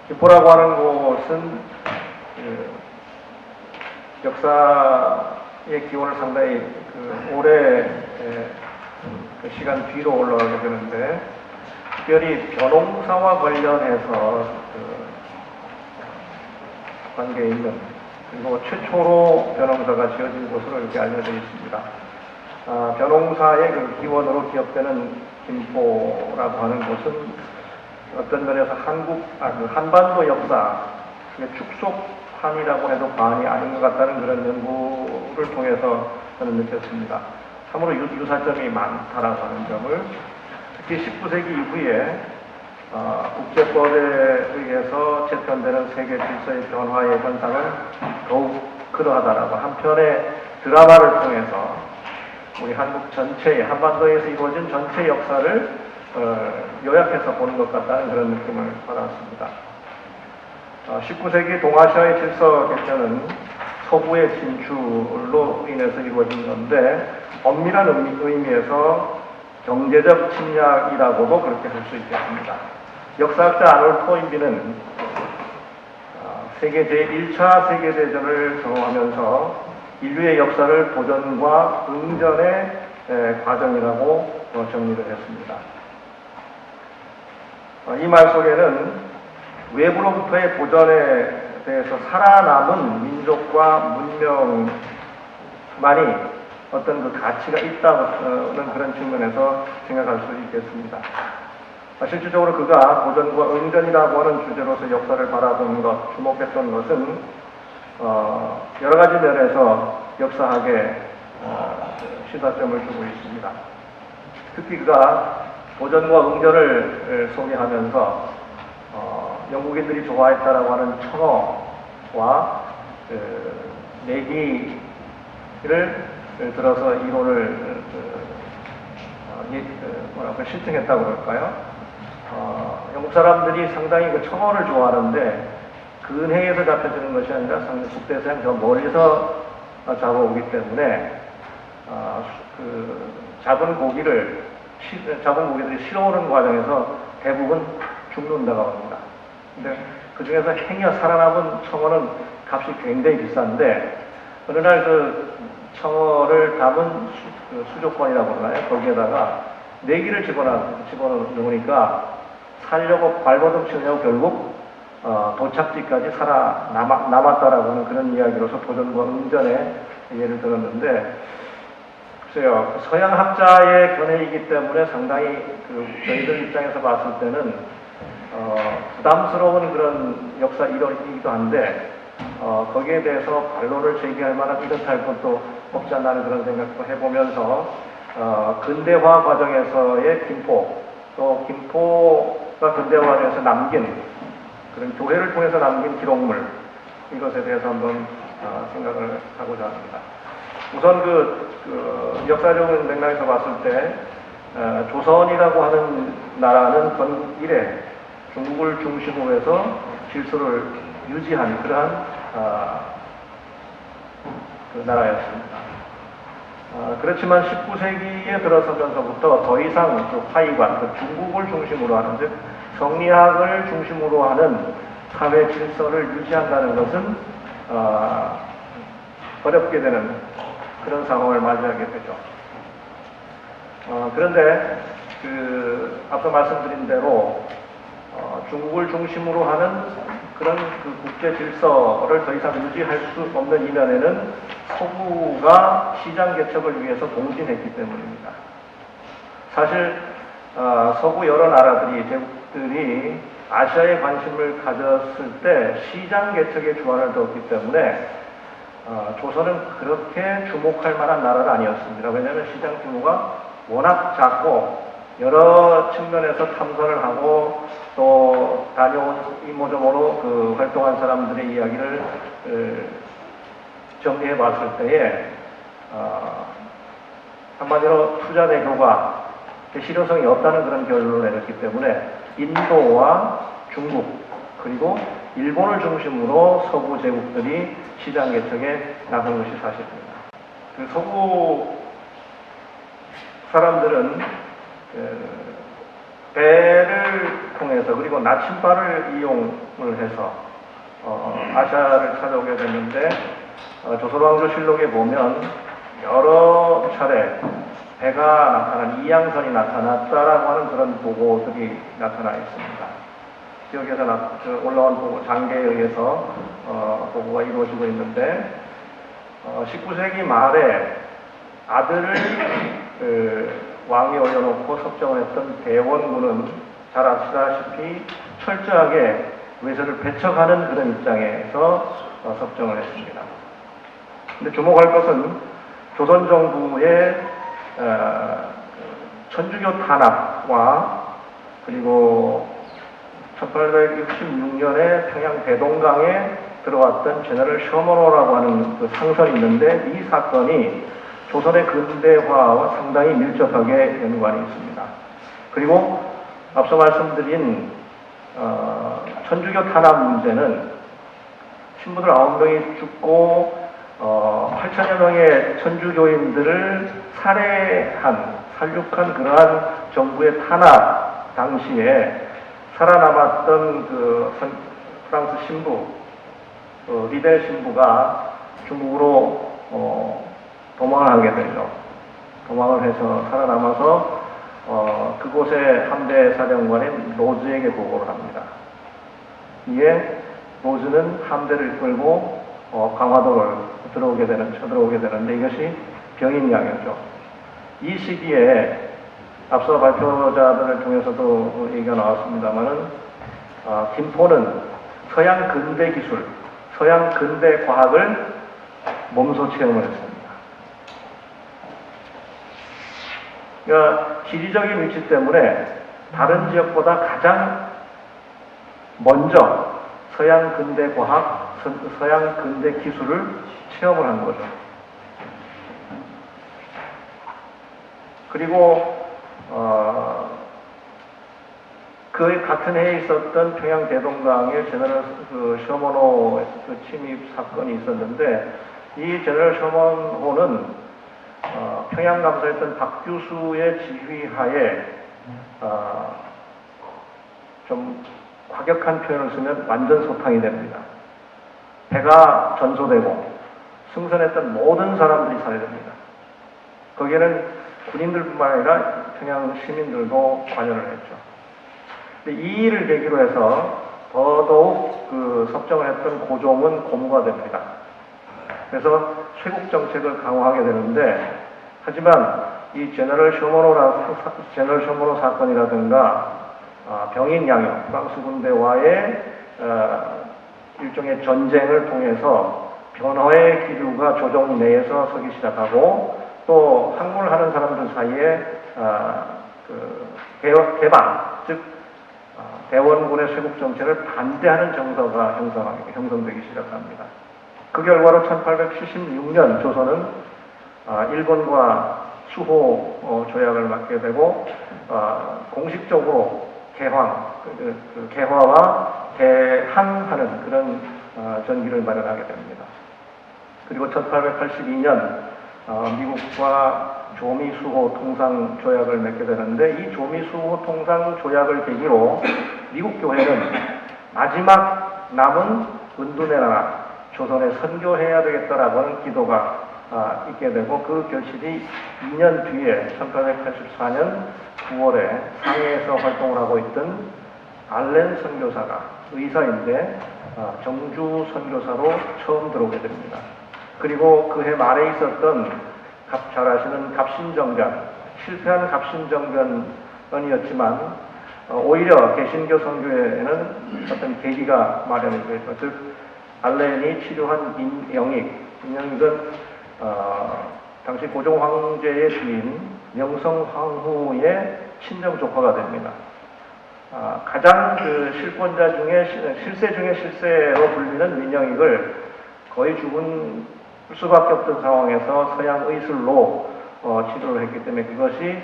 김포라고 하는 곳은 역사의 기원을 상당히 오래 시간 뒤로 올라가게 되는데, 특별히 벼농사와 관련해서 관계에 있는, 그리고 최초로 벼농사가 지어진 곳으로 이렇게 알려져 있습니다. 벼농사의 기원으로 기억되는 김포라고 하는 곳은 어떤 면에서 한반도 역사, 축소판이라고 해도 과언이 아닌 것 같다는 그런 연구를 통해서 저는 느꼈습니다. 참으로 유사점이 많다라고 하는 점을, 특히 19세기 이후에 국제법에 의해서 재편되는 세계 질서의 변화의 현상은 더욱 그러하다라고 한편의 드라마를 통해서 우리 한국 전체의, 한반도에서 이루어진 전체 역사를 요약해서 보는 것 같다는 그런 느낌을 받았습니다. 19세기 동아시아의 질서 개편은 서구의 진출로 인해서 이루어진 건데, 엄밀한 의미에서 경제적 침략이라고도 그렇게 할 수 있겠습니다. 역사학자 아놀 토인비는 세계 제1차 세계대전을 경험하면서 인류의 역사를 도전과 응전의 과정이라고 정리를 했습니다. 이 말 속에는 외부로부터의 도전에 대해서 살아남은 민족과 문명만이 어떤 가치가 있다는 그런 측면에서 생각할 수 있겠습니다. 실질적으로 그가 도전과 응전이라고 하는 주제로서 역사를 바라본 것, 주목했던 것은 여러 가지 면에서 역사학에 시사점을 주고 있습니다. 특히 그가 도전과 응전을 소개하면서 영국인들이 좋아했다라고 하는 청어와 내기를 들어서 이론을 실증했다고 그럴까요? 영국 사람들이 상당히 청어를 좋아하는데, 근해에서 잡혀주는 것이 아니라 상당히 북대서양 저 멀리서 잡아오기 때문에 잡은 고기들이 실어오는 과정에서 대부분 죽는다고 합니다. 근데 그 중에서 행여 살아남은 청어는 값이 굉장히 비싼데, 어느 날 청어를 담은 수족관이라고 그러나요? 거기에다가 내기를 집어넣으니까 살려고 발버둥 치느냐고 결국 도착지까지 살아남았다라고 하는 그런 이야기로서 도전과 응전의 예를 들었는데, 글쎄요, 서양 학자의 견해이기 때문에 상당히 저희들 입장에서 봤을 때는 부담스러운 그런 역사 이론이기도 한데, 거기에 대해서 반론을 제기할 만한 이렇할 것도 없지 않나 하는 그런 생각도 해보면서 근대화 과정에서의 김포, 또 김포가 근대화 과정에서 남긴 그런 교회를 통해서 남긴 기록물, 이것에 대해서 한번 생각을 하고자 합니다. 우선 역사적인 맥락에서 봤을 때 조선이라고 하는 나라는 건국 이래 중국을 중심으로 해서 질서를 유지한 그러한 나라였습니다. 그렇지만 19세기에 들어서면서부터 더 이상 화이관, 중국을 중심으로 하는, 즉 성리학을 중심으로 하는 사회 질서를 유지한다는 것은 어렵게 되는 그런 상황을 맞이하게 되죠. 그런데 앞서 말씀드린 대로 중국을 중심으로 하는 그런 국제 질서를 더 이상 유지할 수 없는 이면에는 서구가 시장 개척을 위해서 동진했기 때문입니다. 사실 서구 여러 나라들이, 제국들이 아시아에 관심을 가졌을 때 시장 개척의 주안을 두었기 때문에 조선은 그렇게 주목할 만한 나라는 아니었습니다. 왜냐하면 시장 규모가 워낙 작고 여러 측면에서 탐사를 하고 또 다녀온 이모저모로 활동한 사람들의 이야기를 정리해 봤을 때에 한마디로 투자 내교가 실효성이 없다는 그런 결론을 내렸기 때문에 인도와 중국 그리고 일본을 중심으로 서구 제국들이 시장 개척에 나선 것이 사실입니다. 서구 사람들은 배를 통해서 그리고 나침반을 이용을 해서 아시아를 찾아오게 됐는데 조선왕조실록에 보면 여러 차례 배가 나타난 이양선이 나타났다라고 하는 그런 보고들이 나타나 있습니다. 지역에서 올라온 보고, 장계에 의해서 보고가 이루어지고 있는데 19세기 말에 아들을 왕이 올려놓고 섭정을 했던 대원군은 잘 아시다시피 철저하게 외세를 배척하는 그런 입장에서 섭정을 했습니다. 근데 주목할 것은 조선 정부의 천주교 탄압과 그리고 1866년에 평양 대동강에 들어왔던 제너럴 셔먼호라고 하는 그 상선이 있는데 이 사건이 조선의 근대화와 상당히 밀접하게 연관이 있습니다. 그리고 앞서 말씀드린 천주교 탄압 문제는 신부들 9명이 죽고 8천여 명의 천주교인들을 살육한 그러한 정부의 탄압 당시에 살아남았던 그 프랑스 신부, 리델 신부가 중국으로 도망을 하게 되죠. 도망을 해서 살아남아서 그곳의 함대 사령관인 로즈에게 보고를 합니다. 이에 로즈는 함대를 끌고 강화도를 쳐들어오게 되는데 이것이 병인양요죠. 이 시기에 앞서 발표자들을 통해서도 얘기가 나왔습니다만은 김포는 서양 근대 기술, 서양 근대 과학을 몸소 체험을 했습니다. 그러니까 지리적인 위치 때문에 다른 지역보다 가장 먼저 서양 근대 과학, 서양 근대 기술을 체험을 한 거죠. 그리고 그 같은 해에 있었던 평양 대동강에 제너럴 셔먼호 침입 사건이 있었는데 이 제너럴 셔먼호는 평양 감사했던 박규수의 지휘하에 좀 과격한 표현을 쓰면 완전 소탕이 됩니다. 배가 전소되고 승선했던 모든 사람들이 살해됩니다. 거기에는 군인들뿐만 아니라 평양 시민들도 관여를 했죠. 근데 이 일을 계기로 해서 더더욱 그 섭정을 했던 고종은 고무가 됩니다. 그래서 쇄국 정책을 강화하게 되는데 하지만 이 제너럴 셔먼호 사건이라든가 병인 양역, 프랑스 군대와의 일종의 전쟁을 통해서 변화의 기류가 조정 내에서 서기 시작하고 또 학문을 하는 사람들 사이에 개방, 즉 대원군의 쇄국 정책을 반대하는 정서가 형성되기 시작합니다. 그 결과로 1876년 조선은 일본과 수호 조약을 맺게 되고 공식적으로 개화와 개항하는 그런 전기를 마련하게 됩니다. 그리고 1882년 미국과 조미수호 통상 조약을 맺게 되는데 이 조미수호 통상 조약을 계기로 미국 교회는 마지막 남은 은둔의 나라 조선에 선교해야 되겠다라고 하는 기도가 있게 되고 그 결실이 2년 뒤에 1884년 9월에 상해에서 활동을 하고 있던 알렌 선교사가 의사인데 정주 선교사로 처음 들어오게 됩니다. 그리고 그해 말에 있었던 잘 아시는 갑신정변, 실패한 갑신정변이었지만 오히려 개신교 선교에는 어떤 계기가 마련이 되죠. 즉 알렌이 치료한 인영익은 당시 고종 황제의 주인 명성 황후의 친정 조카가 됩니다. 가장 그 실권자 중에 실세 중에 실세로 불리는 민영익을 거의 죽은 수밖에 없던 상황에서 서양 의술로 치료를 했기 때문에 그것이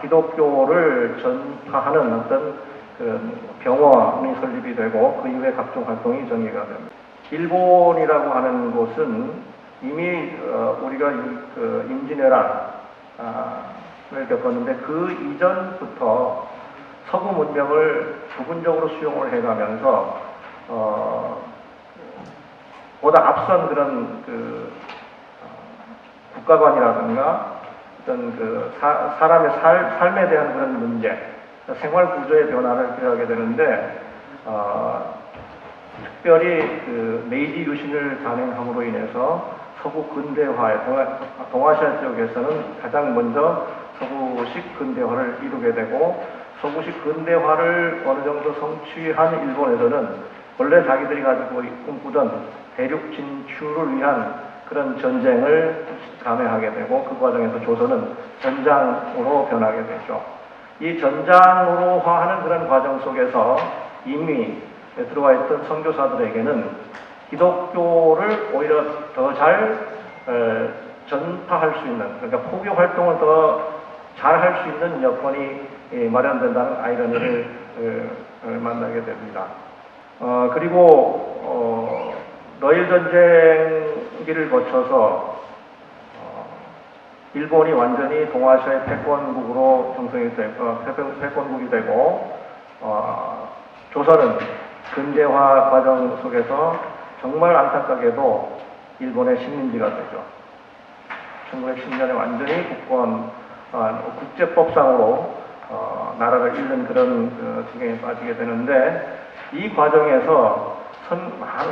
기독교를 전파하는 어떤 그 병원이 설립이 되고 그 이후에 각종 활동이 전개가 됩니다. 일본이라고 하는 곳은 이미 우리가 임진왜란을 겪었는데 그 이전부터 서구 문명을 부분적으로 수용을 해가면서 보다 앞선 그런 국가관이라든가 어떤 사람의 삶에 대한 그런 문제, 생활 구조의 변화를 필요하게 되는데 특별히 메이지 유신을 단행함으로 인해서 서구 근대화에 동아시아 지역에서는 가장 먼저 서구식 근대화를 이루게 되고 서구식 근대화를 어느 정도 성취한 일본에서는 원래 자기들이 가지고 꿈꾸던 대륙 진출을 위한 그런 전쟁을 감행하게 되고 그 과정에서 조선은 전장으로 변하게 되죠. 이 전장으로화하는 그런 과정 속에서 이미 들어와 있던 선교사들에게는 기독교를 오히려 더 잘 전파할 수 있는, 그러니까 포교 활동을 더 잘 할 수 있는 여건이 마련된다는 아이러니를 만나게 됩니다. 그리고 러일 전쟁기를 거쳐서 일본이 완전히 동아시아의 패권국으로 형성이 되고 패권국이 되고 조선은 근대화 과정 속에서 정말 안타깝게도 일본의 식민지가 되죠. 1910년에 완전히 국제법상으로 나라를 잃는 그런 지경에 빠지게 되는데 이 과정에서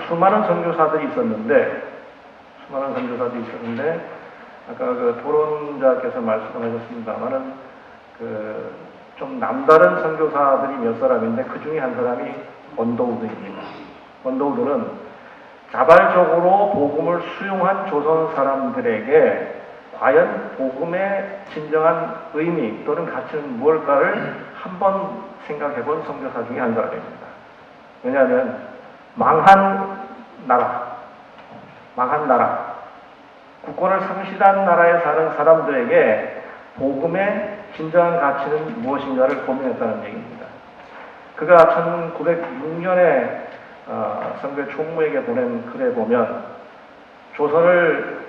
수많은 선교사들이 있었는데 아까 토론자께서 말씀하셨습니다만은 좀 남다른 선교사들이 몇 사람인데 그 중에 한 사람이 언더우드입니다. 언더우드는 자발적으로 복음을 수용한 조선 사람들에게 과연 복음의 진정한 의미 또는 가치는 무엇일까를 한번 생각해 본 선교사 중에 한 사람입니다. 왜냐하면 망한 나라, 국권을 상실한 나라에 사는 사람들에게 복음의 진정한 가치는 무엇인가를 고민했다는 얘기입니다. 그가 1906년에 선교의 총무에게 보낸 글에 보면 조선을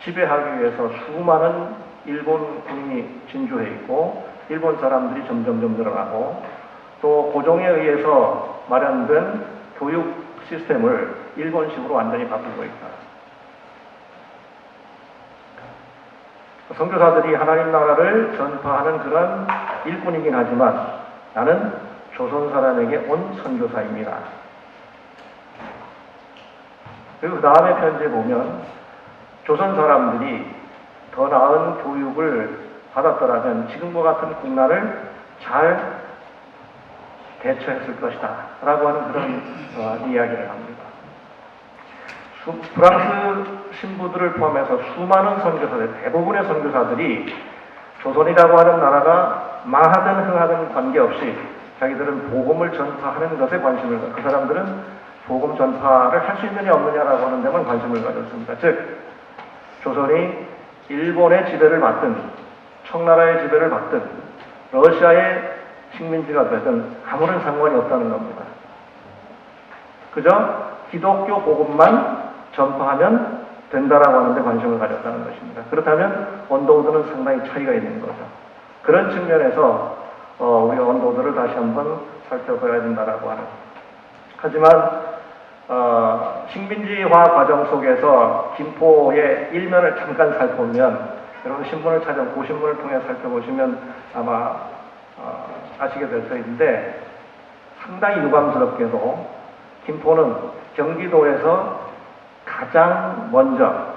지배하기 위해서 수많은 일본 군인이 진주해 있고 일본 사람들이 점점점 늘어나고 또 고종에 의해서 마련된 교육 시스템을 일본식으로 완전히 바꾸고 있다. 선교사들이 하나님 나라를 전파하는 그런 일꾼이긴 하지만 나는 조선 사람에게 온 선교사입니다. 그리고 그 다음에 편지에 보면 조선 사람들이 더 나은 교육을 받았더라면 지금과 같은 국난을 잘 대처했을 것이다 라고 하는 그런 이야기를 합니다. 프랑스 신부들을 포함해서 수많은 선교사들, 대부분의 선교사들이 조선이라고 하는 나라가 망하든 흥하든 관계없이 자기들은 복음을 전파하는 것에 관심을 가지고 그 사람들은 복음 전파를 할 수 있느냐 없느냐라고 하는 데만 관심을 가졌습니다. 즉 조선이 일본의 지배를 받든 청나라의 지배를 받든 러시아의 식민지가 되든 아무런 상관이 없다는 겁니다. 그저 기독교 복음만 전파하면 된다라고 하는데 관심을 가졌다는 것입니다. 그렇다면 언더우드는 상당히 차이가 있는 거죠. 그런 측면에서 우리 언더우드를 다시 한번 살펴봐야 된다라고 하는. 하지만 식민지화 과정 속에서 김포의 일면을 잠깐 살펴보면 여러분 신문을 고신문을 통해 살펴보시면 아마 아시게 될 터인데 상당히 유감스럽게도 김포는 경기도에서 가장 먼저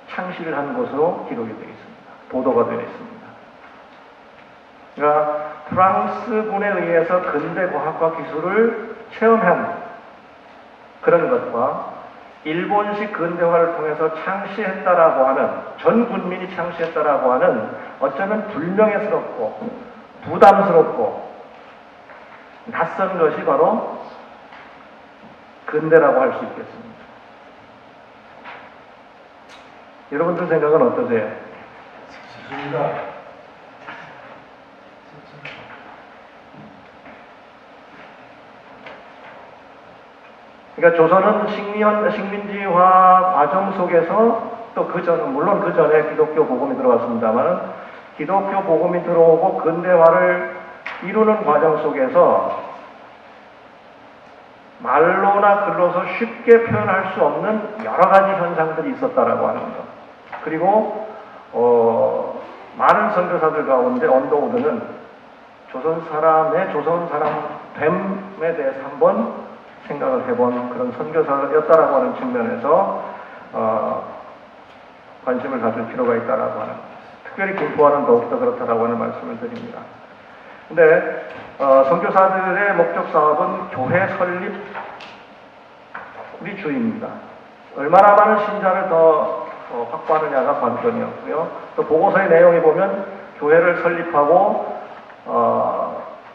창시를 한 곳으로 기록이 되어 있습니다. 보도가 되어 있습니다. 그러니까 프랑스군에 의해서 근대 과학과 기술을 체험한 그런 것과 일본식 근대화를 통해서 창시했다라고 하는, 전 군민이 창시했다라고 하는 어쩌면 불명예스럽고 부담스럽고 낯선 것이 바로 근대라고 할 수 있겠습니다. 여러분들 생각은 어떠세요? 좋습니다. 그러니까 조선은 식민지화 과정 속에서 또 물론 그 전에 기독교 복음이 들어왔습니다만 기독교 복음이 들어오고 근대화를 이루는 과정 속에서 말로나 글로서 쉽게 표현할 수 없는 여러 가지 현상들이 있었다라고 하는 것. 그리고 많은 선교사들 가운데 언더우드는 조선 사람 됨에 대해서 한번 생각을 해본 그런 선교사였다라고 하는 측면에서 관심을 가질 필요가 있다라고 하는, 특별히 김포와는 더욱더 그렇다라고 하는 말씀을 드립니다. 근데 선교사들의 목적 사업은 교회 설립이 주입니다. 얼마나 많은 신자를 더 확보하느냐가 관건이었고요. 또 보고서의 내용에 보면 교회를 설립하고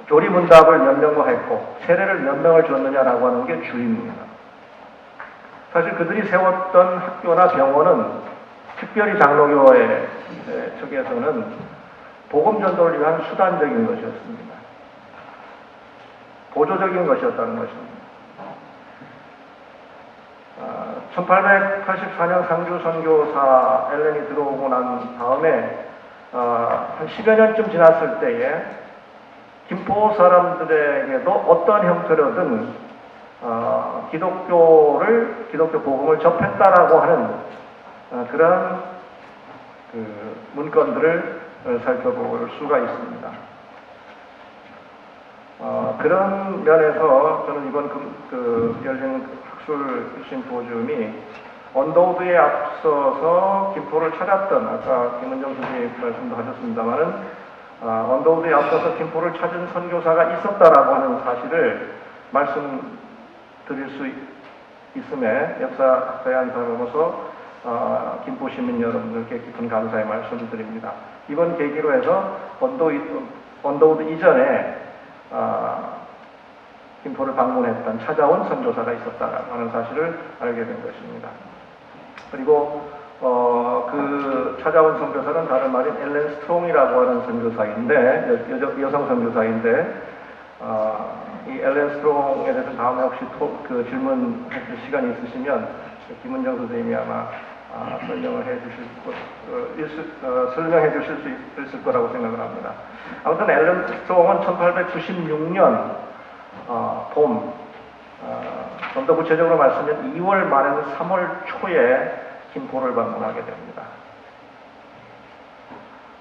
교리문답을 몇 명과 했고 세례를 몇 명을 줬느냐라고 하는 게 주입니다. 사실 그들이 세웠던 학교나 병원은 특별히 장로교회 측에서는 복음 전도를 위한 수단적인 것이었습니다. 보조적인 것이었다는 것입니다. 1884년 상주 선교사 엘렌이 들어오고 난 다음에 한 10여 년쯤 지났을 때에 김포 사람들에게도 어떤 형태로든 기독교 복음을 접했다라고 하는 그런 문건들을 살펴볼 수가 있습니다. 그런 면에서 저는 이번 열린 학술 심포지움이 언더우드에 앞서서 김포를 찾았던, 아까 김은정 선생님 말씀도 하셨습니다만은 언더우드에 앞서서 김포를 찾은 선교사가 있었다라고 하는 사실을 말씀드릴 수 있음에 역사학자의 한 사람으로서 김포 시민 여러분들께 깊은 감사의 말씀을 드립니다. 이번 계기로 해서 언더우드 이전에 김포를 방문했던 찾아온 선교사가 있었다라고 하는 사실을 알게 된 것입니다. 그리고 그 찾아온 선교사는 다른 말인 엘렌 스트롱이라고 하는 선교사인데, 여성 선교사인데, 이 엘렌 스트롱에 대해서 다음에 혹시 질문할 시간이 있으시면 김은정 선생님이 아마 설명해 주실 수 있을 거라고 생각을 합니다. 아무튼 엘렌 스트롱은 1896년 봄, 좀 더 구체적으로 말씀드리면 2월 말에서 3월 초에 김포를 방문하게 됩니다.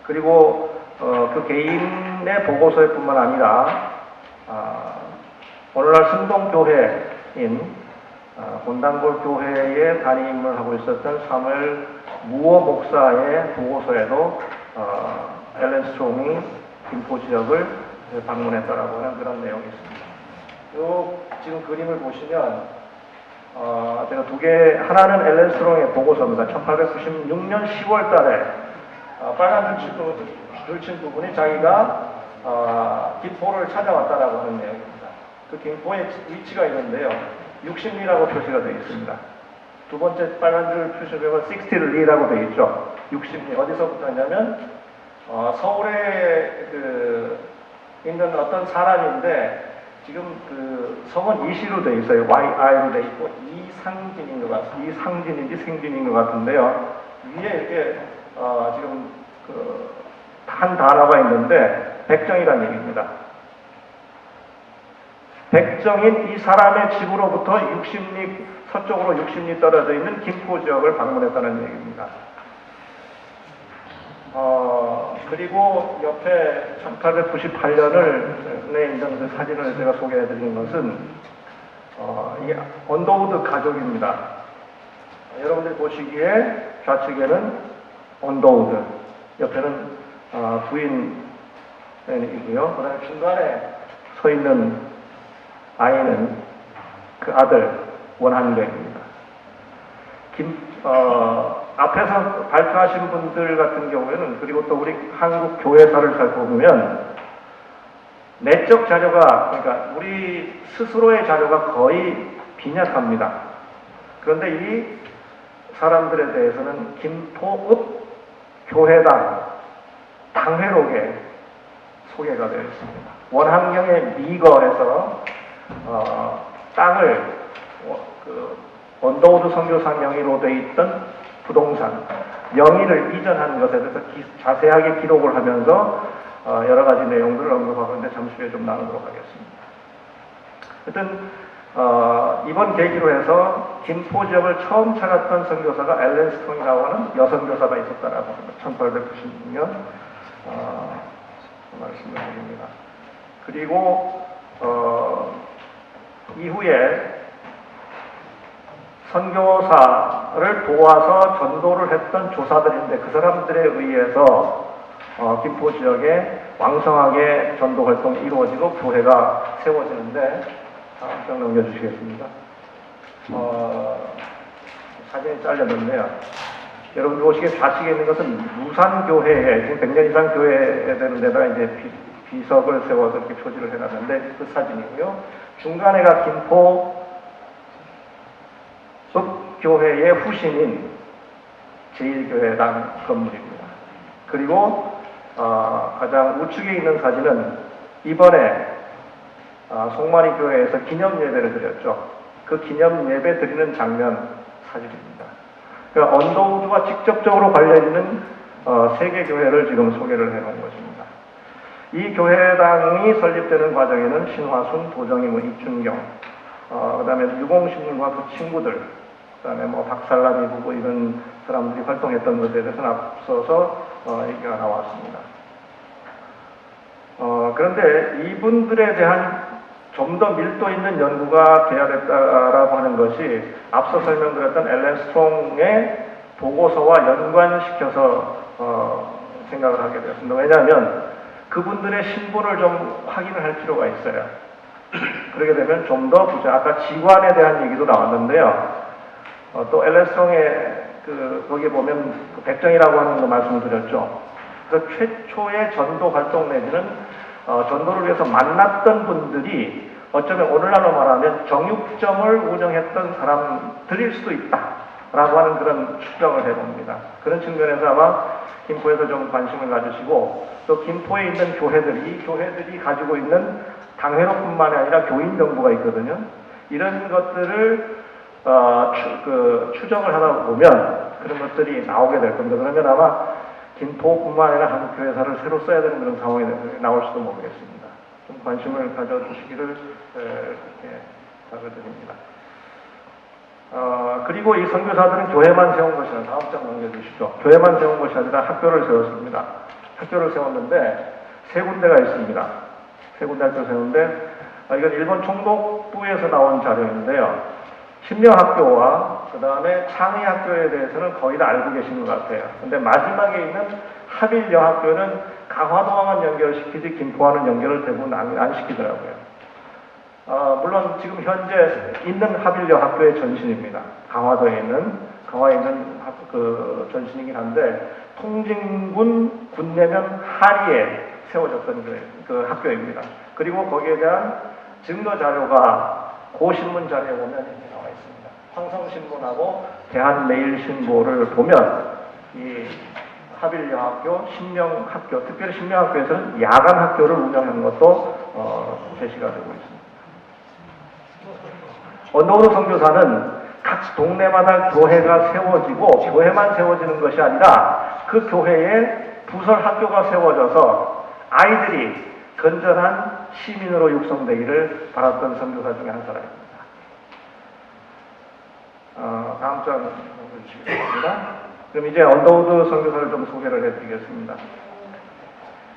그리고 그 개인의 보고서에 뿐만 아니라 오늘날 승동교회인 본당골 교회에 담임을 하고 있었던 사무엘 무어 목사의 보고서에도 엘렌 스트롱이 김포 지역을 방문했다라고 하는 그런 내용이 있습니다. 요 지금 그림을 보시면 제가 두 개, 하나는 엘렌 스트롱의 보고서입니다. 1896년 10월 달에 빨간 줄친 부분이 자기가 김포를 찾아왔다라고 하는 내용입니다. 그 김포의 위치가 있는데요. 60리라고 표시가 되어 있습니다. 두 번째 빨간 줄 표시되면 60리라고 되어 있죠. 60리. 어디서부터냐면 서울에 있는 어떤 사람인데 지금 성은 이시로 되어 있어요. YI로 되어 있고 이상진인 것 같습니다. 이상진인지 생진인 것 같은데요. 위에 이렇게 지금 한 단어가 있는데 백정이라는 얘기입니다. 백정인 이 사람의 집으로부터 60리 서쪽으로 60리 떨어져 있는 김포 지역을 방문했다는 얘기입니다. 그리고 옆에 1898년을 인정된 사진을 제가 소개해드리는 것은 이 언더우드 가족입니다. 여러분들이 보시기에 좌측에는 언더우드, 옆에는 부인이고요. 그 다음에 중간에 서 있는 아이는 그 아들 원한백입니다. 앞에서 발표하신 분들 같은 경우에는, 그리고 또 우리 한국 교회사를 살펴보면 내적 자료가, 그러니까 우리 스스로의 자료가 거의 빈약합니다. 그런데 이 사람들에 대해서는 김포읍 교회당 당회록에 소개가 되어 있습니다. 원환경의 미거에서 땅을 언더우드 선교사 명의로 되어 있던 부동산 명의를 이전한 것에 대해서 자세하게 기록을 하면서 여러 가지 내용들을 언급하고 있는데 잠시 후에 좀 나누도록 하겠습니다. 하여튼 이번 계기로 해서 김포 지역을 처음 찾았던 선교사가 엘렌 스통이라고 하는 여선교사가 있었다라고 합니다. 1896년 말씀을 드립니다. 그리고 이후에 선교사를 도와서 전도를 했던 조사들인데 그 사람들에 의해서 김포 지역에 왕성하게 전도 활동이 이루어지고 교회가 세워지는데 다음 장 넘겨주시겠습니다. 사진이 잘렸는데요. 여러분 보시기에 좌측에 있는 것은 무산교회에 지금 100년 이상 교회에 되는 데다가 이제 비석을 세워서 이렇게 표지를 해놨는데 그 사진이고요. 중간에가 김포 읍교회의 후신인 제1교회당 건물입니다. 그리고 가장 우측에 있는 사진은 이번에 송마리 교회에서 기념 예배를 드렸죠. 그 기념 예배 드리는 장면 사진입니다. 그러니까 언더우드와 직접적으로 관련 있는 세 개 교회를 지금 소개를 해놓은 것입니다. 이 교회당이 설립되는 과정에는 신화순, 도정이문, 이춘경, 그다음에 유공신님과 그 친구들, 그다음에 뭐 박살라미 부부 이런 사람들이 활동했던 것에 대해서는 앞서서 얘기가 나왔습니다. 그런데 이분들에 대한 좀 더 밀도 있는 연구가 돼야 됐다라고 하는 것이 앞서 설명드렸던 엘렌 스트롱의 보고서와 연관시켜서 생각을 하게 되었습니다. 왜냐하면 그분들의 신분을 좀 확인을 할 필요가 있어요. 그러게 되면 좀 더 아까 지관에 대한 얘기도 나왔는데요. 또 엘렌 스트롱의 거기에 보면 그 백정이라고 하는 거 말씀을 드렸죠. 그 최초의 전도 활동 내지는 전도를 위해서 만났던 분들이 어쩌면 오늘날로 말하면 정육점을 운영했던 사람들일 수도 있다라고 하는 그런 추정을 해봅니다. 그런 측면에서 아마 김포에서 좀 관심을 가지시고 또 김포에 있는 교회들이 가지고 있는 당회로뿐만 아니라 교인 정보가 있거든요. 이런 것들을 추정을 하다 보면 그런 것들이 나오게 될 겁니다. 그러면 아마 김포뿐만 아니라 한국 교회사를 새로 써야 되는 그런 상황이 나올 수도 모르겠습니다. 좀 관심을 가져주시기를 그렇게 부탁드립니다. 그리고 이 선교사들은 교회만 세운 것이 아니라 다음 장 넘겨주시죠. 교회만 세운 것이 아니라 학교를 세웠습니다. 학교를 세웠는데 세 군데가 있습니다. 세 군데 학교 세웠는데 이건 일본 총독부에서 나온 자료인데요. 신명학교와 그 다음에 창의학교에 대해서는 거의 다 알고 계신 것 같아요. 근데 마지막에 있는 하빌여학교는 강화도와는 연결시키지 김포와는 연결을 대부분 안 시키더라고요. 물론 지금 현재 있는 하빌여학교의 전신입니다. 강화에 있는 그 전신이긴 한데 통진군 군내면 하리에 세워졌던 그 학교입니다. 그리고 거기에 대한 증거 자료가 고신문 자료에 보면 이렇게 나와 있습니다. 황성신문하고 대한매일신보를 보면 이 하빌여학교, 신명학교, 특별히 신명학교에서는 야간학교를 운영하는 것도 제시가 되고 있습니다. 언더우드 선교사는 각 동네마다 교회가 세워지고 교회만 세워지는 것이 아니라 그 교회에 부설 학교가 세워져서 아이들이 건전한 시민으로 육성되기를 바랐던 선교사 중에 한 사람입니다. 다음 장 보여주시겠습니다. 그럼 이제 언더우드 선교사를 좀 소개를 해드리겠습니다.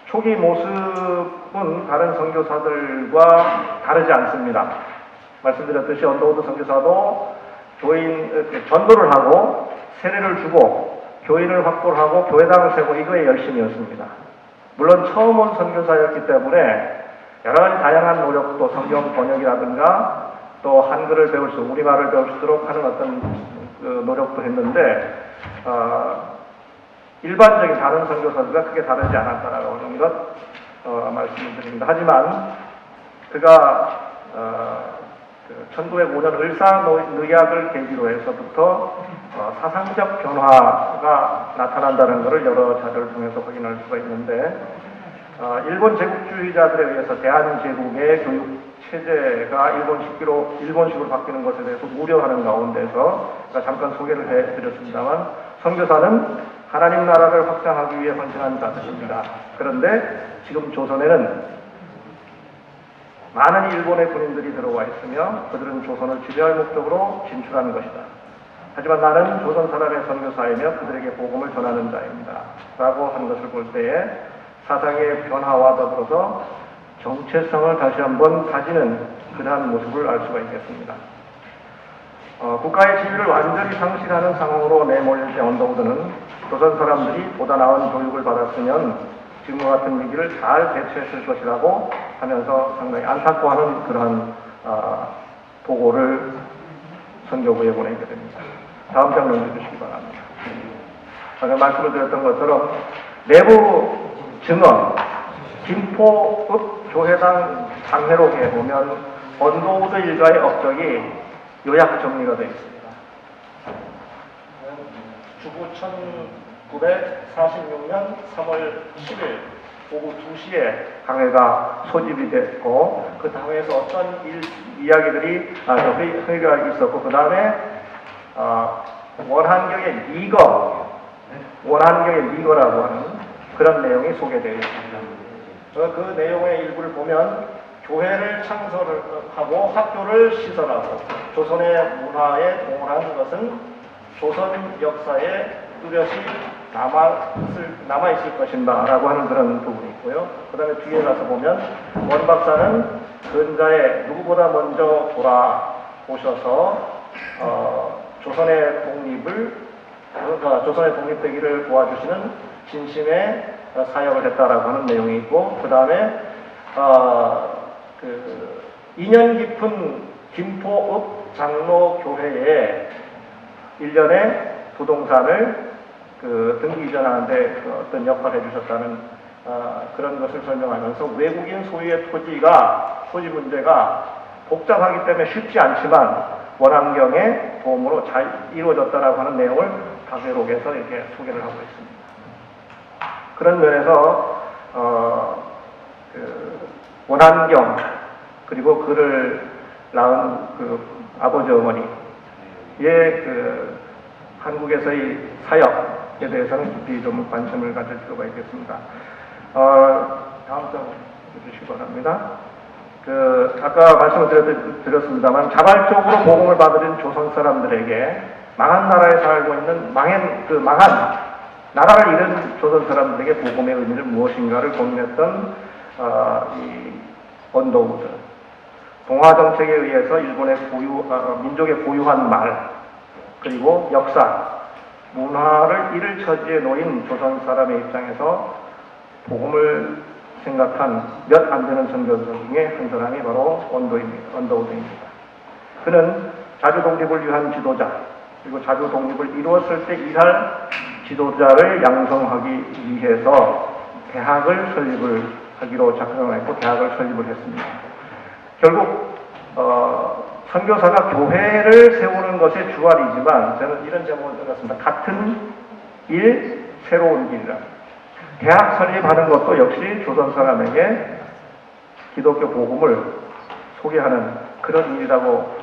초기 모습은 다른 선교사들과 다르지 않습니다. 말씀드렸듯이 언더우드 선교사도 전도를 하고 세례를 주고 교인을 확보를 하고 교회당을 세우고 이거에 열심이었습니다. 물론 처음 온 선교사였기 때문에 여러 가지 다양한 노력도 성경 번역이라든가 또 한글을 배울 수, 우리말을 배울 수 있도록 하는 어떤 노력도 했는데 일반적인 다른 선교사들과 크게 다르지 않았다라고 하는 것 말씀을 드립니다. 하지만 그가 1905년 을사늑약을 계기로 해서부터 사상적 변화가 나타난다는 것을 여러 자료를 통해서 확인할 수가 있는데 일본 제국주의자들에 의해서 대한제국의 교육 체제가 일본식으로 바뀌는 것에 대해서 우려하는 가운데서 잠깐 소개를 해드렸습니다만 선교사는 하나님 나라를 확장하기 위해 헌신한 자들입니다. 그런데 지금 조선에는 많은 일본의 군인들이 들어와 있으며 그들은 조선을 지배할 목적으로 진출한 것이다. 하지만 나는 조선 사람의 선교사이며 그들에게 복음을 전하는 자입니다. 라고 한 것을 볼 때에 사상의 변화와 더불어서 정체성을 다시 한번 가지는 그러한 모습을 알 수가 있겠습니다. 국가의 지위를 완전히 상실하는 상황으로 내몰릴 때 언더우드는 조선 사람들이 보다 나은 교육을 받았으면 지금과 같은 위기를 잘 대처했을 것이라고 하면서 상당히 안타까워하는 그러한 보고를 선교부에 보내게 됩니다. 다음 장 넘겨주시기 바랍니다. 아까 말씀을 드렸던 것처럼 내부 증언, 김포읍 교회당 장회록에 보면 언더우드 일가의 업적이 요약 정리가 되어 있습니다. 주부 1946년 3월 10일 오후 2시에 강회가 소집이 됐고 그 당회에서 어떤 이야기들이 회의가 있었고 그 다음에 원한경의 리거라고 하는 그런 내용이 소개되어 있습니다. 그 내용의 일부를 보면 교회를 창설하고 학교를 시설하고 조선의 문화에 동원한 것은 조선 역사에 뚜렷이 남아있을 것인가 라고 하는 그런 부분이 있고요. 그 다음에 뒤에 가서 보면 원 박사는 근자에 누구보다 먼저 돌아오셔서 조선의 독립되기를 도와주시는 진심의 사역을 했다라고 하는 내용이 있고 그 다음에 인연 깊은 김포읍 장로교회에 1년에 부동산을 등기 이전하는데 어떤 역할을 해주셨다는 그런 것을 설명하면서 외국인 소유의 토지 문제가 복잡하기 때문에 쉽지 않지만 원암경의 도움으로 잘 이루어졌다라고 하는 내용을 강회록에서 이렇게 소개를 하고 있습니다. 그런 면에서 원암경 그리고 그를 낳은 아버지 어머니의 한국에서의 사역에 대해서는 깊이 좀 관심을 가질 필요가 있겠습니다. 다음 장 주시기 바랍니다. 아까 말씀을 드렸습니다만 자발적으로 복음을 받은 조선 사람들에게 망한 나라에 살고 있는 망한 나라를 잃은 조선 사람들에게 복음의 의미를 무엇인가를 고민했던 이 언더우드. 동화 정책에 의해서 일본의 민족의 고유한 말 그리고 역사, 문화를 잃을 처지에 놓인 조선 사람의 입장에서 복음을 생각한 몇 안 되는 선교사 중에 한 사람이 바로 언더우드입니다. 그는 자주 독립을 위한 지도자, 그리고 자주 독립을 이루었을 때 일할 지도자를 양성하기 위해서 대학을 설립을 하기로 작정을 했고 대학을 설립을 했습니다. 결국 선교사가 교회를 세우는 것이 주알이지만 저는 이런 제목을 들었습니다. 같은 일, 새로운 길이라. 대학 설립하는 것도 역시 조선 사람에게 기독교 복음을 소개하는 그런 일이라고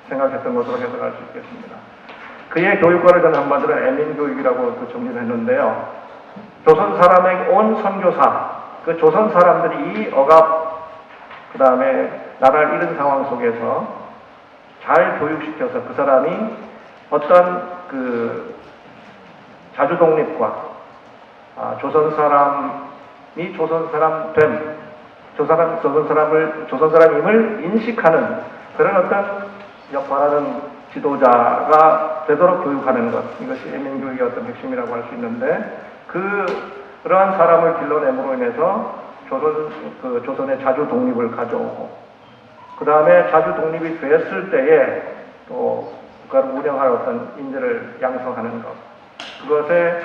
생각했던 것으로 해석할 수 있겠습니다. 그의 교육과를 저는 한마디로 애민교육이라고 정리를 했는데요. 조선 사람에게 온 선교사, 그 조선 사람들이 이 억압, 그 다음에 나라를 잃은 상황 속에서 잘 교육시켜서 그 사람이 어떤 자주독립과 조선 사람이 조선 사람임을 인식하는 그런 어떤 역할하는 지도자가 되도록 교육하는 것, 이것이 애민교육의 어떤 핵심이라고 할 수 있는데 그러한 사람을 길러냄으로 인해서 조선의 자주 독립을 가져오고 그 다음에 자주 독립이 됐을 때에 또 국가를 운영할 어떤 인재를 양성하는 것, 그것에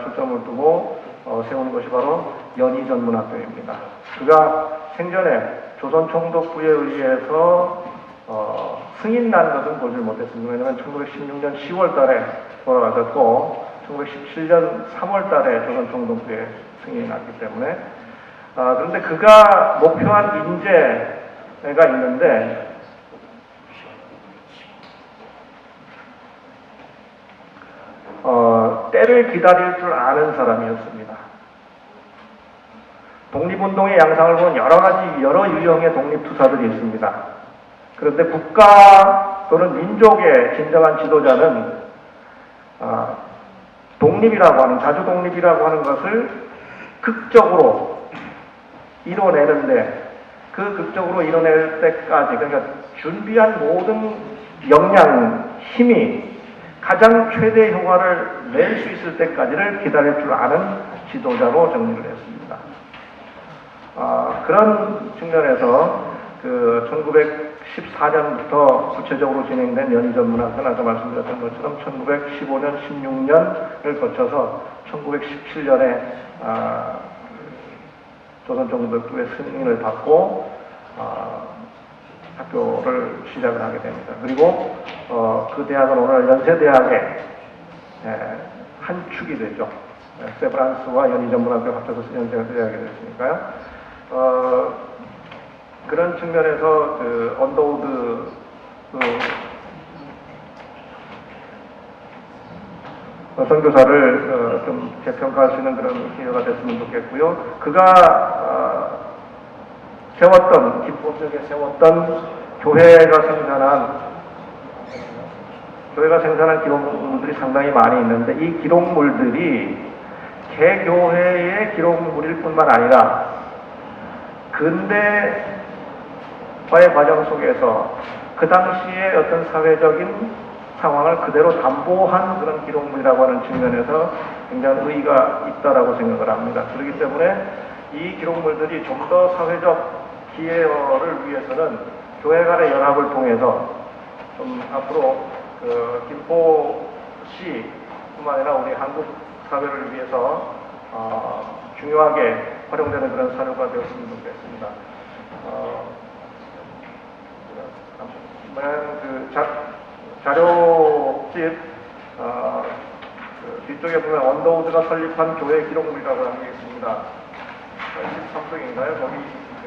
초점을 두고 세우는 것이 바로 연희전문학교입니다. 그가 생전에 조선 총독부에 의해서 승인 난 것은 보지 못했습니다. 왜냐하면 1916년 10월 달에 돌아가셨고 1917년 3월 달에 조선 총독부에 승인이 났기 때문에 그런데 그가 목표한 인재가 있는데 때를 기다릴 줄 아는 사람이었습니다. 독립운동의 양상을 보면 여러 유형의 독립투사들이 있습니다. 그런데 국가 또는 민족의 진정한 지도자는 독립이라고 하는, 자주 독립이라고 하는 것을 극적으로 이뤄내는데, 그 극적으로 이뤄낼 때까지, 그러니까 준비한 모든 역량, 힘이 가장 최대 효과를 낼 수 있을 때까지를 기다릴 줄 아는 지도자로 정리를 했습니다. 그런 측면에서 그 1914년부터 구체적으로 진행된 연희전문학은 아까 말씀드렸던 것처럼 1915년, 16년을 거쳐서 1917년에 조선정부의 승인을 받고 학교를 시작을 하게 됩니다. 그리고 그 대학은 오늘 연세대학의 한 축이 되죠. 세브란스와 연희전문학교 합쳐서 연세대학이 됐으니까요. 그런 측면에서 그 언더우드 선교사를 좀 재평가할 수 있는 그런 기회가 됐으면 좋겠고요. 그가 기법적에 세웠던 교회가 생산한 기록물들이 상당히 많이 있는데, 이 기록물들이 개교회의 기록물일 뿐만 아니라 근대화의 과정 속에서 그 당시의 어떤 사회적인 상황을 그대로 담보한 그런 기록물이라고 하는 측면에서 굉장히 의의가 있다라고 생각을 합니다. 그렇기 때문에 이 기록물들이 좀 더 사회적 기여를 위해서는 교회 간의 연합을 통해서 좀 앞으로 그 김포시뿐만 아니라 우리 한국 사회를 위해서 중요하게 활용되는 그런 사료가 되었으면 좋겠습니다. 그 자료집 그 뒤쪽에 보면 언더우드가 설립한 교회 기록물이라고 하는 게 있습니다. 13쪽인가요? 거기 그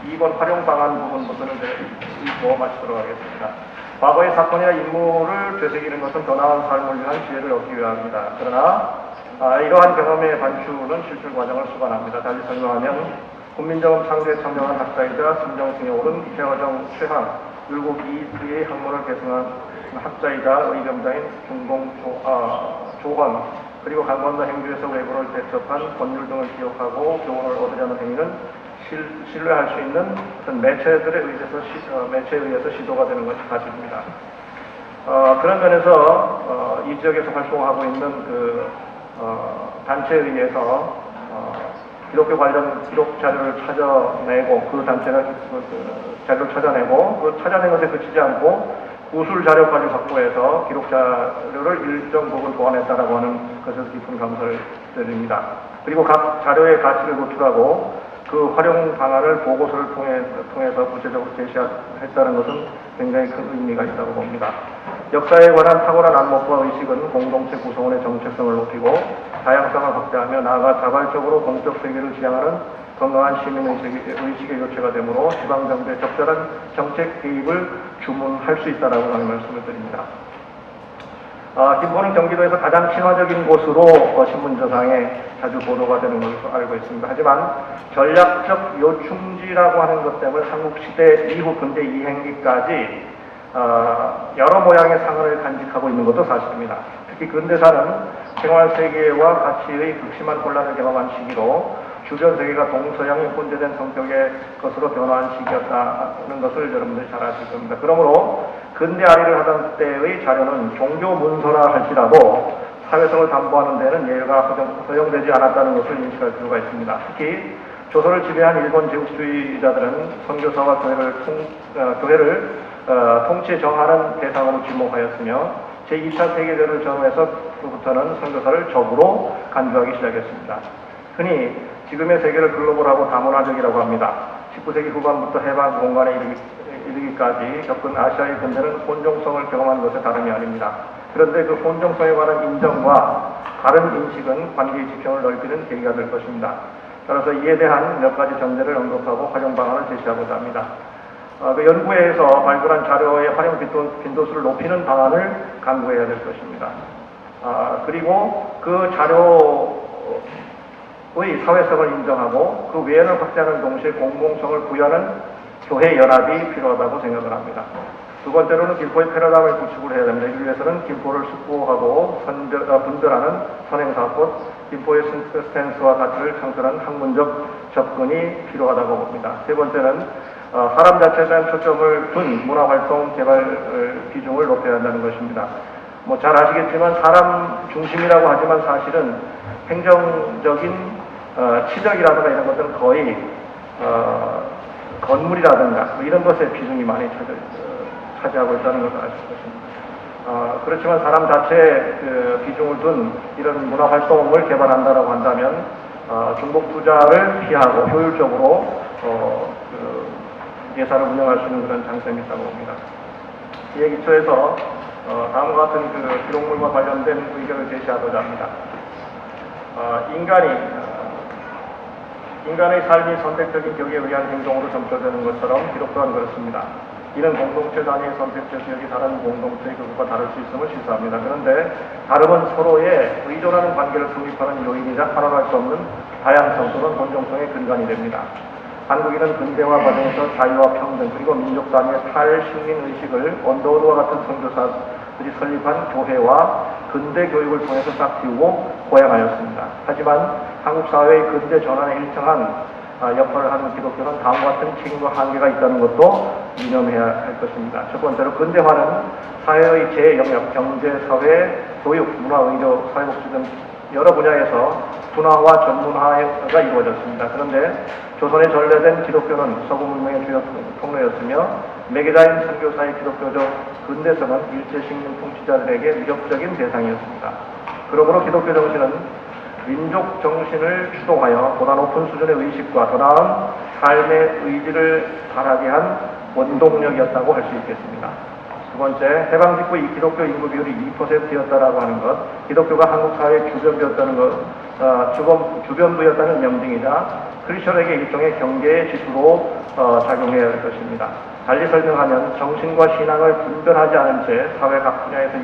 2번 활용 방안 부분부터는 읽고 마치도록 하겠습니다. 과거의 사건이나 인물을 되새기는 것은 더 나은 삶을 위한 지혜를 얻기 위함입니다. 그러나 이러한 경험의 반추는 실출 과정을 수반합니다. 달리 설명하면 국민정음 창조에 참여한 학자이자 심정승에 오른 최화정, 최항, 율곡 이의 학문을 계승한 학자이자 의병자인 중공 조건, 그리고 강권도 행주에서 외부를 대첩한 권율 등을 기억하고 교훈을 얻으려는 행위는 신뢰할 수 있는 어떤 매체에 의해서 시도가 되는 것이 사실입니다. 그런 면에서 이 지역에서 활동하고 있는 그 단체에 의해서 기독교 관련 기록 자료를 찾아내고, 그 단체가 자료를 찾아내고, 그 찾아낸 것에 그치지 않고 구술 자료까지 확보해서 기록 자료를 일정 부분 보완했다라고 하는 것에서 깊은 감사를 드립니다. 그리고 각 자료의 가치를 도출하고 그 활용 방안을 보고서를 통해서 구체적으로 제시했다는 것은 굉장히 큰 의미가 있다고 봅니다. 역사에 관한 탁월한 안목과 의식은 공동체 구성원의 정체성을 높이고 다양성을 확대하며 나아가 자발적으로 공적 세계를 지향하는 건강한 시민의식의 요체가 되므로 지방정부의 적절한 정책 개입을 주문할 수 있다라고 하는 말씀을 드립니다. 김포는 경기도에서 가장 친화적인 곳으로 신문저상에 자주 보도가 되는 것으로 알고 있습니다. 하지만 전략적 요충지라고 하는 것 때문에 삼국시대 이후 근대 이행기까지 여러 모양의 상을 간직하고 있는 것도 사실입니다. 특히 근대사는 생활세계와 가치의 극심한 혼란을 경험한 시기로 주변 세계가 동서양이 혼재된 성격의 것으로 변화한 시기였다는 것을 여러분들이 잘 아실 겁니다. 그러므로 근대아리를 하던 때의 자료는 종교 문서라 할지라도 사회성을 담보하는 데는 예외가 허용되지 않았다는 것을 인식할 필요가 있습니다. 특히 조선을 지배한 일본 제국주의자들은 선교사와 교회를 통치 정하는 대상으로 지목하였으며 제2차 세계대전을 전후해서부터는 선교사를 적으로 간주하기 시작했습니다. 흔히 지금의 세계를 글로벌하고 다문화적이라고 합니다. 19세기 후반부터 해방 공간에 이르기까지 겪은 아시아의 근대는 혼종성을 경험한 것에 다름이 아닙니다. 그런데 그 혼종성에 관한 인정과 다른 인식은 관계의 지평을 넓히는 계기가 될 것입니다. 따라서 이에 대한 몇 가지 전제를 언급하고 활용 방안을 제시하고자 합니다. 그 연구회에서 발굴한 자료의 활용 빈도수를 높이는 방안을 강구해야 될 것입니다. 그리고 그 자료 사회성을 인정하고 그 외연을 확대하는 동시에 공공성을 부여하는 교회 연합이 필요하다고 생각을 합니다. 두 번째로는 김포의 패러다임을 구축을 해야 됩니다. 이를 위해서는 김포를 숙고하고 분별하는 선행사고 김포의 스탠스와 가치를 창출하는 학문적 접근이 필요하다고 봅니다. 세 번째는 사람 자체에 대한 초점을 둔 문화활동 개발 비중을 높여야 한다는 것입니다. 잘 아시겠지만 사람 중심이라고 하지만 사실은 행정적인 치적이라든가 이런 것들은 거의 건물이라든가 이런 것에 비중이 많이 차지하고 있다는 것을 아실 것입니다. 그렇지만 사람 자체에 비중을 둔 이런 문화활동을 개발한다고 한다면 중복 투자를 피하고 효율적으로 예산을 운영할 수 있는 그런 장점이 있다고 봅니다. 이에 기초해서 다음과 같은 기록물과 관련된 의견을 제시하고자 합니다. 인간의 삶이 선택적인 격에 의한 행동으로 점철되는 것처럼 기록 또한 그렇습니다. 이는 공동체 단위의 선택적 기억이 다른 공동체의 그것과 다를 수 있음을 시사합니다. 그런데 다름은 서로의 의존하는 관계를 성립하는 요인이자 환원할 수 없는 다양성 또는 혼종성의 근간이 됩니다. 한국인은 근대화 과정에서 자유와 평등 그리고 민족 단위의 탈식민의식을 언더우드와 같은 선교사들이 설립한 교회와 근대 교육을 통해서 싹 틔우고 고양하였습니다. 하지만 한국 사회의 근대 전환에 일정한 역할을 하는 기독교는 다음과 같은 책임과 한계가 있다는 것도 유념해야 할 것입니다. 첫 번째로 근대화는 사회의 제 영역, 경제, 사회, 교육, 문화, 의료, 사회복지 등 여러 분야에서 분화와 전문화가 이루어졌습니다. 그런데 조선에 전래된 기독교는 서구 문명의 주요 통로였으며 매개자인 선교사의 기독교적 근대성은 일제식민 통치자들에게 위협적인 대상이었습니다. 그러므로 기독교 정신은 민족 정신을 추동하여 보다 높은 수준의 의식과 더 나은 삶의 의지를 바라게 한 원동력이었다고 할 수 있겠습니다. 두 번째, 해방 직후 이 기독교 인구 비율이 2%였다라고 하는 것, 기독교가 한국 사회의 주변부였다는 것, 주변부였다는 명징이자 크리스천에게 일종의 경계의 지수로 작용해야 할 것입니다. 달리 설명하면 정신과 신앙을 분별하지 않은 채 사회 각 분야에서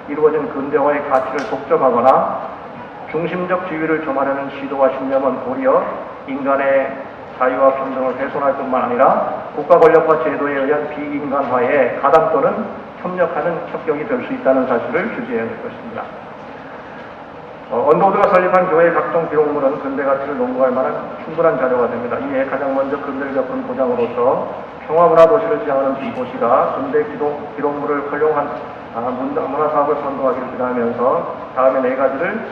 이루어진 근대화의 가치를 독점하거나 중심적 지위를 점하려는 시도와 신념은 도리어 인간의 자유와 평등을 훼손할 뿐만 아니라 국가 권력과 제도에 의한 비인간화에 가담 또는 협력하는 협격이 될 수 있다는 사실을 주지해야 될 것입니다. 언더우드가 설립한 교회의 각종 기록물은 근대 가치를 논거할 만한 충분한 자료가 됩니다. 이에 가장 먼저 근대를 접근 보장으로서 평화문화 도시를 지향하는 이 도시가 근대 기록물을 활용한 문화사업을 선도하기를 기대하면서 다음에 네 가지를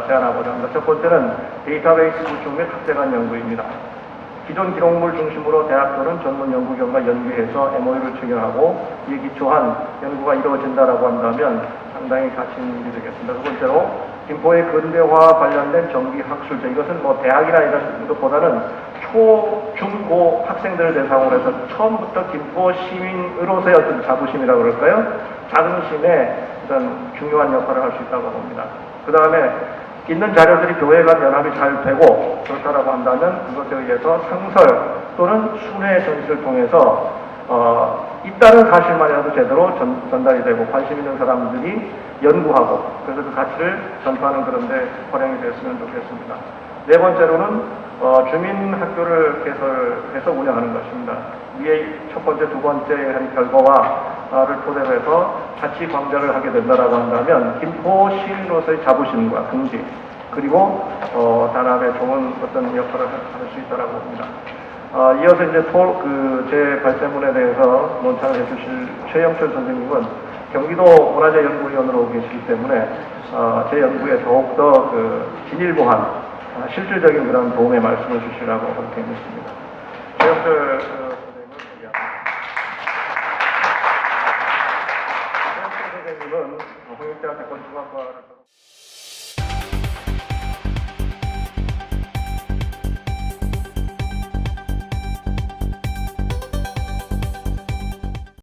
제안하고자 합니다. 첫 번째는 데이터베이스 구축 및 학제간 연구입니다. 기존 기록물 중심으로 대학교는 전문 연구기관과 연계해서 MOU를 체결하고 이에 기초한 연구가 이루어진다라고 한다면 상당히 가치 있는 일이 되겠습니다. 두 번째로 김포의 근대화 관련된 정기 학술제, 이것은 대학이나 이런 것보다는 초, 중, 고 학생들을 대상으로 해서 처음부터 김포 시민으로서의 어떤 자부심이라고 그럴까요? 자긍심에 어떤 중요한 역할을 할 수 있다고 봅니다. 그 다음에 있는 자료들이 교회 간 연합이 잘 되고 그렇다라고 한다면 그것에 의해서 상설 또는 순회 전시를 통해서 있다는 사실만이라도 제대로 전달이 되고 관심 있는 사람들이 연구하고 그래서 그 가치를 전파하는 그런 데 활용이 됐으면 좋겠습니다. 네 번째로는 주민학교를 개설해서 운영하는 것입니다. 위에 첫 번째, 두 번째 한 결과를 토대로 해서 자치 광자를 하게 된다라고 한다면 김포 시민으로서의 자부심과 긍지 그리고 단합에 좋은 어떤 역할을 할 수 있다라고 봅니다. 이어서 이제 제 발제문에 대해서 논평을 해주실 최영철 선생님은 경기도 문화재 연구위원으로 계시기 때문에 제 연구에 더욱더 진일보한 실질적인 그런 도움의 말씀을 주시라고 그렇게 했습니다. 최영철 선생님을 소개합니다. 최영철 선생님은 홍익대학교 건축학과를